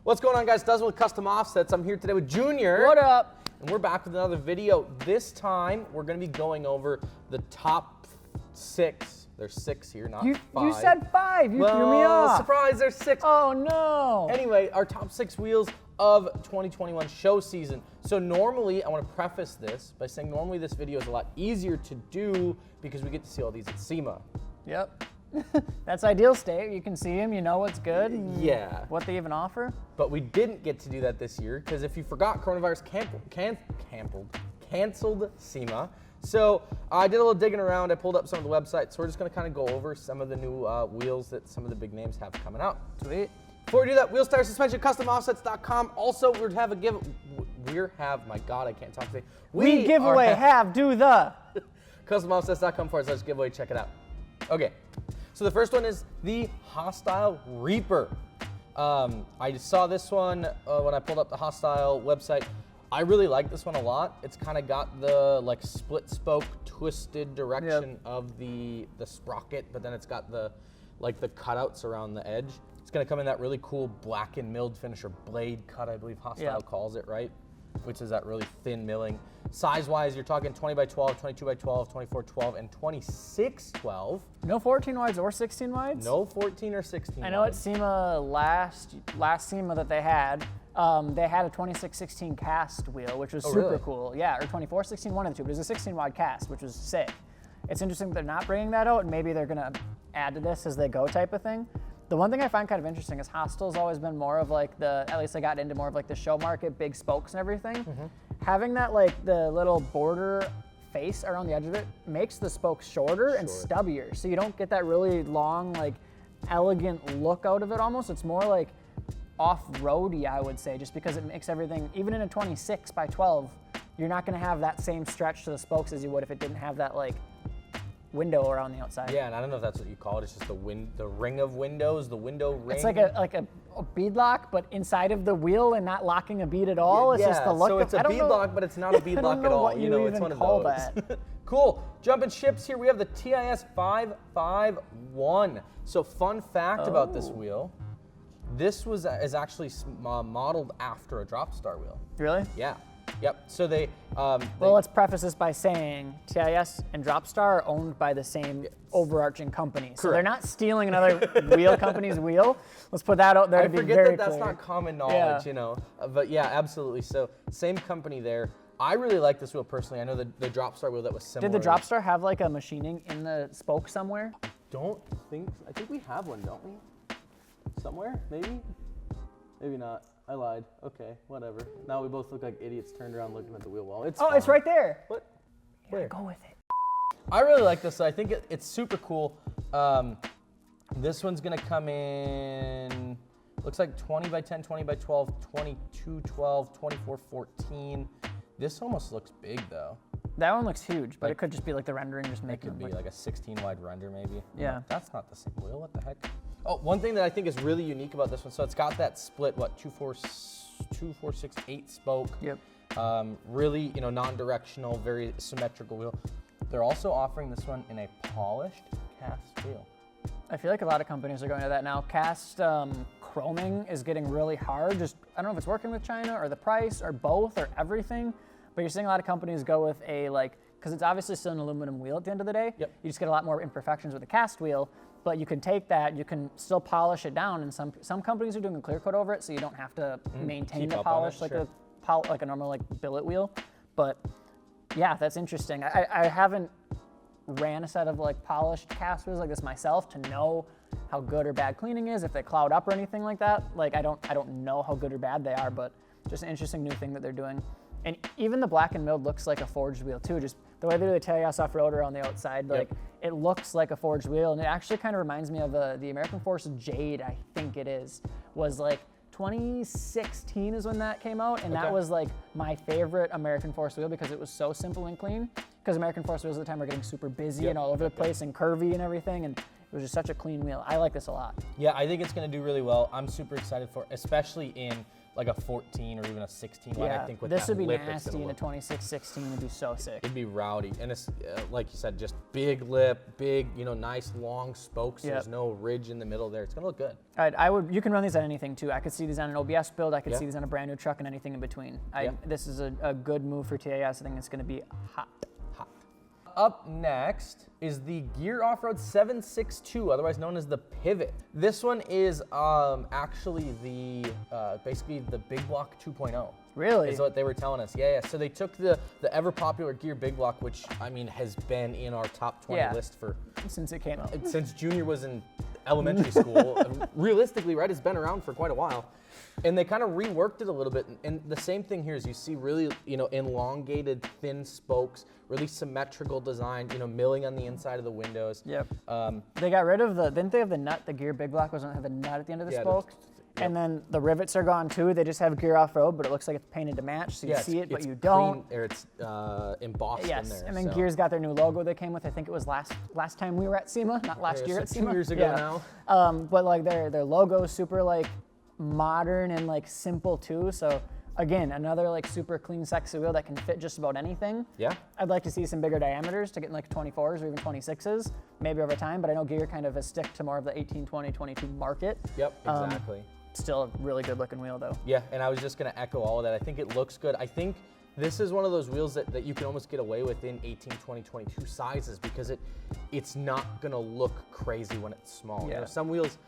What's going on, guys? Dustin with Custom Offsets. I'm here today with Junior. What up? And we're back with another video. This time, we're going to be going over the top 6. There's 6 here, not 5. You said 5. You threw me off. Surprise, there's 6. Oh, no. Anyway, our top 6 wheels of 2021 show season. So normally, I want to preface this by saying normally this video is a lot easier to do because we get to see all these at SEMA. Yep. That's ideal state. You can see them, you know what's good, and yeah, what they even offer. But we didn't get to do that this year because if you forgot, coronavirus canceled SEMA. So I did a little digging around. I pulled up some of the websites. So we're just going to kind of go over some of the new wheels that some of the big names have coming out. Sweet. Before we do that, wheel tire suspension, customoffsets.com. Also, we have my God, I can't talk today. We giveaway do the customoffsets.com/giveaway. Check it out. Okay. So the first one is the Hostile Reaper. I just saw this one when I pulled up the Hostile website. I really like this one a lot. It's kind of got the like split spoke twisted direction of the sprocket, but then it's got the cutouts around the edge. It's gonna come in that really cool black and milled finish, or blade cut, I believe Hostile calls it, right? Which is that really thin milling. Size-wise, you're talking 20 by 12, 22 by 12, 24 12, and 26 12. No 14 wides or 16 wides? No 14 or 16 I know at SEMA, last SEMA that they had a 26-16 cast wheel, which was super cool. Yeah, or 24-16, one of the two, but it was a 16 wide cast, which was sick. It's interesting that they're not bringing that out, and maybe they're gonna add to this as they go type of thing. The one thing I find kind of interesting is Hostile's always been more of like at least I got into more of like the show market, big spokes and everything. Mm-hmm. Having that like the little border face around the edge of it makes the spokes shorter and stubbier. So you don't get that really long, like elegant look out of it almost. It's more like off-roady, I would say, just because it makes everything, even in a 26 by 12, you're not gonna have that same stretch to the spokes as you would if it didn't have that like window around the outside. Yeah, and I don't know if that's what you call it. It's just the ring of windows, the window ring. It's like a bead lock, but inside of the wheel and not locking a bead at all. It's just the look. So it's a bead lock, but it's not a bead lock at all. You know, it's one of those. That. Cool. Jumping ships here. We have the TIS 551. So fun fact about this wheel. This is actually modeled after a drop star wheel. Really? Yeah. Yep. So they. Well, let's preface this by saying TIS and Dropstar are owned by the same overarching company. So they're not stealing another wheel company's wheel. Let's put that out there to be very clear. I forget that's not common knowledge, you know. But yeah, absolutely. So same company there. I really like this wheel personally. I know the Dropstar wheel that was similar. Did the Dropstar have like a machining in the spoke somewhere? I think we have one, don't we? Somewhere, maybe? Maybe not. I lied. Okay, whatever. Now we both look like idiots turned around looking at the wheel well. It's fine. It's right there. What? Where? Go with it. I really like this. I think it's super cool. This one's gonna come in, looks like 20 by 10, 20 by 12, 22 12, 24 14. This almost looks big though. That one looks huge, but it could just be like the rendering just making it. Could be like a 16 wide render maybe. Yeah. No, that's not the same wheel. What the heck? Oh, one thing that I think is really unique about this one, so it's got that split, 2 4 6 8 spoke. Yep. Really, non-directional, very symmetrical wheel. They're also offering this one in a polished cast wheel. I feel like a lot of companies are going to that now. Cast chroming is getting really hard. I don't know if it's working with China or the price or both or everything, but you're seeing a lot of companies go with because it's obviously still an aluminum wheel at the end of the day. Yep. You just get a lot more imperfections with a cast wheel, but you can take that, you can still polish it down, and some companies are doing a clear coat over it, so you don't have to maintain the polish like a normal like billet wheel. But yeah, that's interesting. I haven't ran a set of like polished cast wheels like this myself to know how good or bad cleaning is, if they cloud up or anything like that. Like I don't know how good or bad they are, but just an interesting new thing that they're doing. And even the black and milled looks like a forged wheel too. Just the way they do the TIS off-roader on the outside, like it looks like a forged wheel, and it actually kind of reminds me of the American Force Jade. I think it was like 2016 is when that came out, and that was like my favorite American Force wheel because it was so simple and clean. Because American Force wheels at the time were getting super busy and all over the place and curvy and everything, and it was just such a clean wheel. I like this a lot. Yeah, I think it's going to do really well. I'm super excited for, especially in like a 14 or even a 16 wide. I think with this that would be lip, nasty in a 26-16. Would be so sick. It'd be rowdy, and it's like you said, just big lip, big, nice long spokes. Yep. There's no ridge in the middle there. It's gonna look good. I would. You can run these on anything too. I could see these on an OBS build. I could see these on a brand new truck and anything in between. This is a good move for TAS. I think it's gonna be hot. Up next is the Gear Off-Road 762, otherwise known as the Pivot. This one is actually the basically the Big Block 2.0. Really? Is what they were telling us. Yeah. So they took the ever popular Gear Big Block, which I mean has been in our top 20 list for since it came out. Since Junior was in elementary school. Realistically, right? It's been around for quite a while. And they kind of reworked it a little bit. And the same thing here is you see really, elongated, thin spokes, really symmetrical design, milling on the inside of the windows. Yep. They got rid of didn't they have the nut? The Gear Big Block doesn't have the nut at the end of the spoke? And then the rivets are gone too. They just have Gear Off-Road, but it looks like it's painted to match, so you see it, but you don't. Or it's embossed in there. Yes, and then Gear's got their new logo they came with. I think it was last time we were at SEMA, not last year at SEMA. 2 years ago now. But like their logo is super like modern and like simple too. So again, another like super clean, sexy wheel that can fit just about anything. Yeah. I'd like to see some bigger diameters to get in like 24s or even 26s, maybe over time. But I know Gear kind of has stick to more of the 18, 20, 22 market. Yep, exactly. Still a really good looking wheel though. Yeah, and I was just gonna echo all of that. I think it looks good. I think this is one of those wheels that you can almost get away with in 18, 20, 22 sizes because it's not gonna look crazy when it's small. Yeah. Some wheels,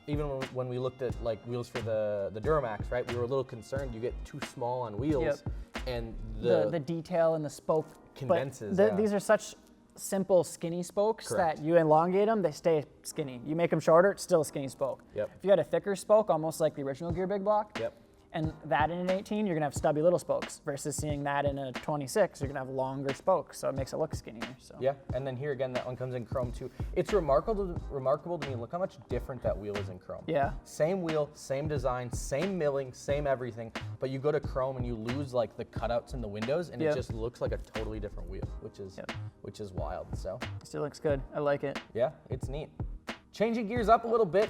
even when we looked at like wheels for the Duramax, right? We were a little concerned you get too small on wheels, and the detail and the spoke condenses. These are such simple skinny spokes that you elongate them, they stay skinny. You make them shorter, it's still a skinny spoke. Yep. If you had a thicker spoke, almost like the original Gear Big Block, yep. and that in an 18, you're gonna have stubby little spokes, versus seeing that in a 26, you're gonna have longer spokes, so it makes it look skinnier. So. Yeah, and then here again, that one comes in chrome too. It's remarkable to me, look how much different that wheel is in chrome. Yeah. Same wheel, same design, same milling, same everything, but you go to chrome and you lose like the cutouts in the windows and it just looks like a totally different wheel, which is wild, so. Still looks good, I like it. Yeah, it's neat. Changing gears up a little bit,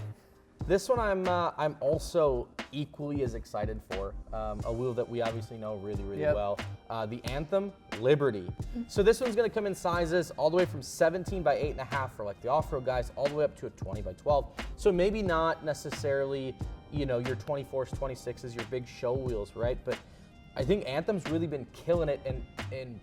this one I'm also equally as excited for, a wheel that we obviously know really well, the Anthem Liberty. So this one's gonna come in sizes all the way from 17 by 8.5 for like the off-road guys, all the way up to a 20 by 12. So maybe not necessarily, your 24s, 26s, your big show wheels, right? But I think Anthem's really been killing it and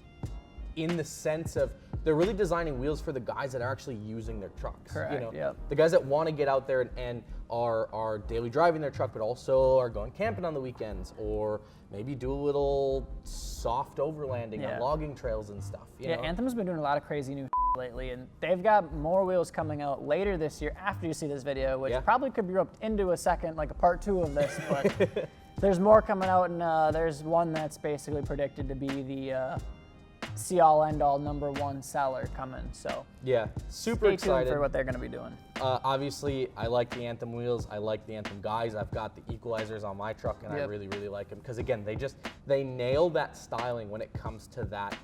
in the sense of they're really designing wheels for the guys that are actually using their trucks. Correct, The guys that want to get out there and are daily driving their truck, but also are going camping on the weekends, or maybe do a little soft overlanding on logging trails and stuff. You know? Anthem's been doing a lot of crazy new lately, and they've got more wheels coming out later this year after you see this video, which probably could be roped into a second, like a part 2 of this, but there's more coming out, and there's one that's basically predicted to be the see-all, end-all #1 seller coming. So yeah, super stay excited tuned for what they're going to be doing. Obviously, I like the Anthem wheels. I like the Anthem guys. I've got the equalizers on my truck, and I really like them because again, they nail that styling when it comes to that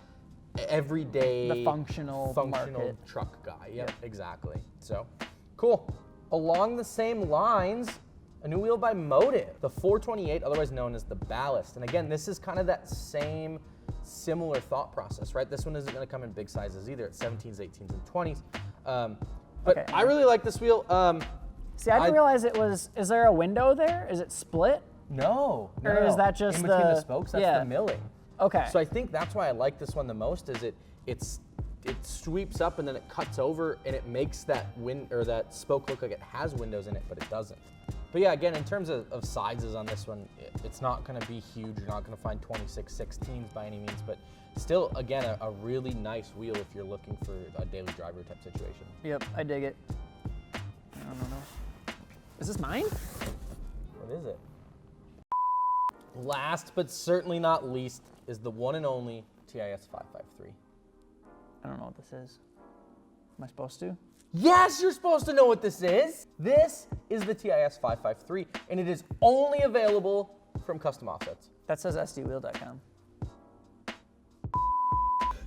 everyday, the functional market. truck guy. Yep, exactly. So cool. Along the same lines, a new wheel by Motive, the 428, otherwise known as the Ballast. And again, this is kind of that same similar thought process, right? This one isn't going to come in big sizes either. It's 17s, 18s, and 20s. But I really like this wheel. See, I didn't realize it was. Is there a window there? Is it split? No. Or is that just in between the spokes? That's the milling. Okay. So I think that's why I like this one the most. Is it sweeps up and then it cuts over and it makes that that spoke look like it has windows in it, but it doesn't. But yeah, again, in terms of sizes on this one, it's not going to be huge. You're not going to find 26, 16s by any means, but still, again, a really nice wheel if you're looking for a daily driver type situation. Yep, I dig it. I don't know. Is this mine? What is it? Last but certainly not least is the one and only TIS 553. I don't know what this is. Am I supposed to? Yes, you're supposed to know what this is. This is the TIS 553, and it is only available from Custom Offsets. That says SDWheel.com.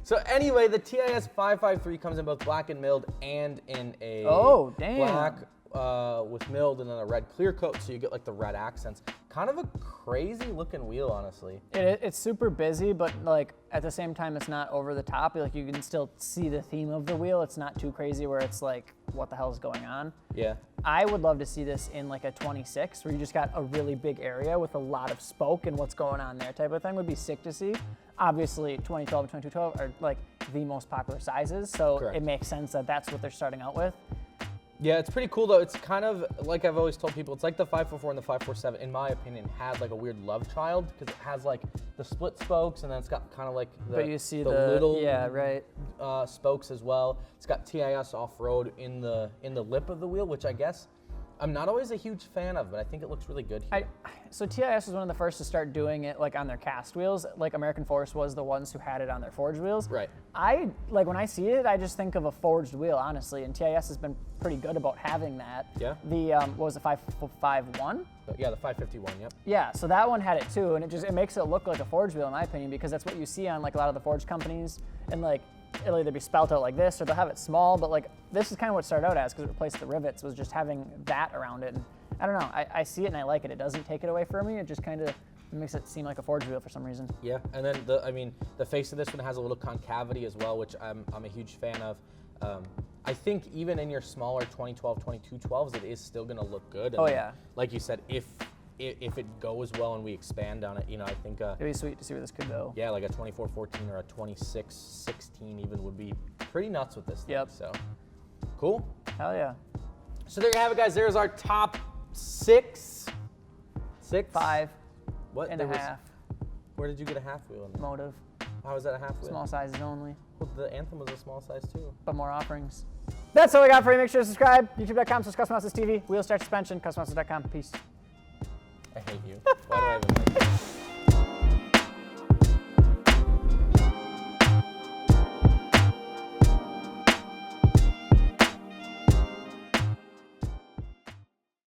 So anyway, the TIS 553 comes in both black and milled and in a Oh, damn. black with milled and then a red clear coat, so you get like the red accents. Kind of a crazy looking wheel, honestly. It's super busy, but like at the same time, it's not over the top. Like you can still see the theme of the wheel. It's not too crazy where it's like, what the hell is going on? Yeah. I would love to see this in like a 26, where you just got a really big area with a lot of spoke and what's going on there type of thing. Would be sick to see. Obviously, 2012 and 2212 are like the most popular sizes, so Correct. It makes sense that that's what they're starting out with. Yeah, it's pretty cool though. It's kind of like I've always told people, it's like the 544 and the 547, in my opinion, had like a weird love child because it has like the split spokes and then it's got kind of like the, But you see the little yeah, right. Spokes as well. It's got TIS off-road in the lip of the wheel, which I guess I'm not always a huge fan of, but I think it looks really good here. So TIS was one of the first to start doing it like on their cast wheels. Like American Force was the ones who had it on their forged wheels. Right. I like when I see it, I just think of a forged wheel, honestly. And TIS has been pretty good about having that. Yeah. The what was it, 551? Yeah, the 551. Yep. Yeah. So that one had it too, and it makes it look like a forged wheel in my opinion, because that's what you see on like a lot of the forged companies, and like it'll either be spelt out like this or they'll have it small, but like this is kind of what it started out as because it replaced the rivets, was just having that around it. And I don't know, I see it and I like it. It doesn't take it away from me. It just kind of makes it seem like a forged wheel for some reason. Yeah, and then the face of this one has a little concavity as well, which I'm a huge fan of. I think even in your smaller 2012, 2212s, it is still gonna look good. And Yeah. Like you said, if it goes well and we expand on it, I think It'd be sweet to see where this could go. yeah, like a 2414 or a 2616 even would be pretty nuts with this thing. Yep. So cool. Hell yeah. So there you have it, guys. There's our top six. 5 What? and a half Where did you get a half wheel in there? motive. How is that a half wheel? Small sizes only, Well, the Anthem was a small size too. but more offerings. That's all we got for you. Make sure to subscribe. YouTube.com/CustomHouses TV. Wheel Start Suspension. CustomHouses.com. Peace. I hate you. Why do I even like you?